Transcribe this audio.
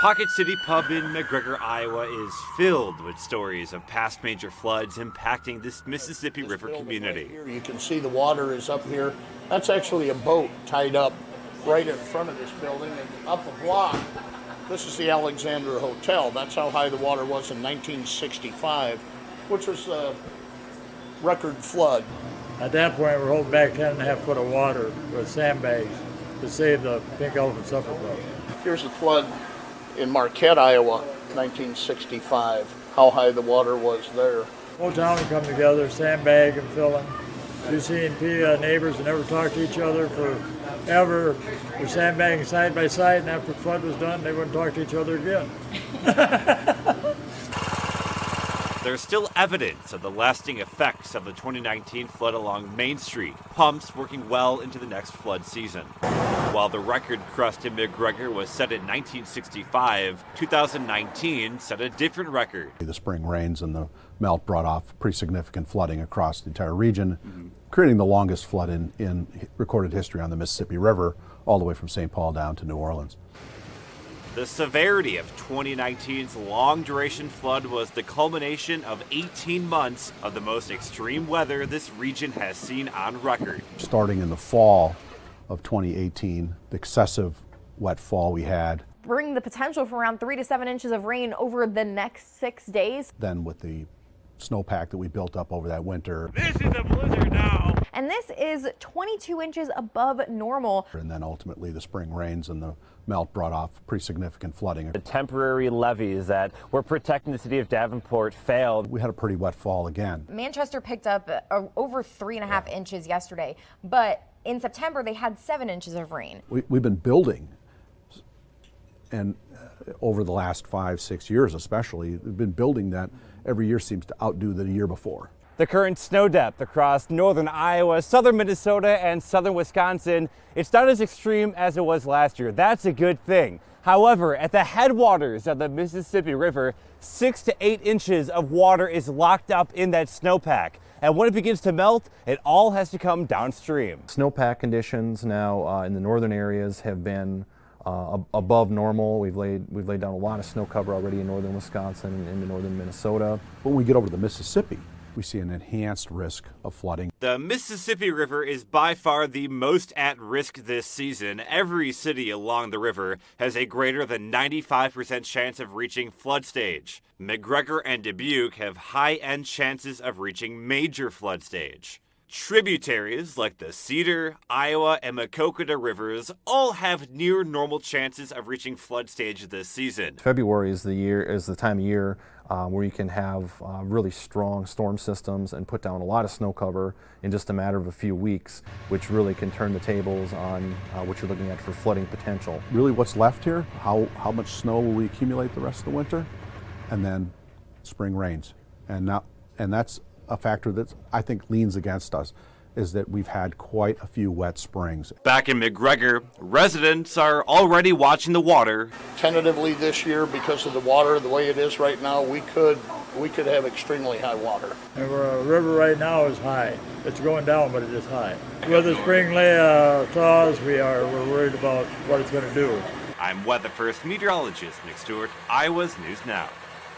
Pocket City Pub in McGregor, Iowa is filled with stories of past major floods impacting this Mississippi River community. Right here, you can see the water is up here. That's actually a boat tied up right in front of this building, and up a block. This is the Alexandra Hotel. That's how high the water was in 1965, which was a record flood. At that point, we're holding back 10.5 foot of water with sandbags to save the Pink Elephant Supper Club. Here's a flood in Marquette, Iowa, 1965, how high the water was there. Whole town would come together, sandbag and filling. You see neighbors that never talked to each other forever. They're sandbagging side by side, and after the flood was done, they wouldn't talk to each other again. There's still evidence of the lasting effects of the 2019 flood along Main Street, pumps working well into the next flood season. While the record crust in McGregor was set in 1965, 2019 set a different record. The spring rains and the melt brought off pretty significant flooding across the entire region, creating the longest flood in recorded history on the Mississippi River, all the way from St. Paul down to New Orleans. The severity of 2019's long-duration flood was the culmination of 18 months of the most extreme weather this region has seen on record. Starting in the fall of 2018, the excessive wet fall we had. Bring the potential for around 3 to 7 inches of rain over the next 6 days. Then with the snowpack that we built up over that winter. This is a blizzard now. And this is 22 inches above normal. And then ultimately the spring rains and the melt brought off pretty significant flooding. The temporary levees that were protecting the city of Davenport failed. We had a pretty wet fall again. Manchester picked up over 3.5 inches yesterday, but in September they had 7 inches of rain. We've been building, and over the last 5-6 years especially, we've been building that every year seems to outdo the year before. The current snow depth across northern Iowa, southern Minnesota, and southern Wisconsin, it's not as extreme as it was last year. That's a good thing. However, at the headwaters of the Mississippi River, 6 to 8 inches of water is locked up in that snowpack. And when it begins to melt, it all has to come downstream. Snowpack conditions now in the northern areas have been above normal. We've laid down a lot of snow cover already in northern Wisconsin and into northern Minnesota. When we get over to the Mississippi, we see an enhanced risk of flooding. The Mississippi River is by far the most at risk this season. Every city along the river has a greater than 95% chance of reaching flood stage. McGregor and Dubuque have high-end chances of reaching major flood stage. Tributaries like the Cedar, Iowa, and Maquoketa rivers all have near normal chances of reaching flood stage this season. February is the time of year where you can have really strong storm systems and put down a lot of snow cover in just a matter of a few weeks, which really can turn the tables on what you're looking at for flooding potential. Really what's left here, how much snow will we accumulate the rest of the winter, and then spring rains. And that's a factor that I think leans against us, is that we've had quite a few wet springs. Back in McGregor, residents are already watching the water. Tentatively this year, because of the water the way it is right now, we could have extremely high water. And the river right now is high. It's going down, but it is high. With the spring thaws, we're worried about what it's going to do. I'm Weather First meteorologist Nick Stewart, Iowa's News Now.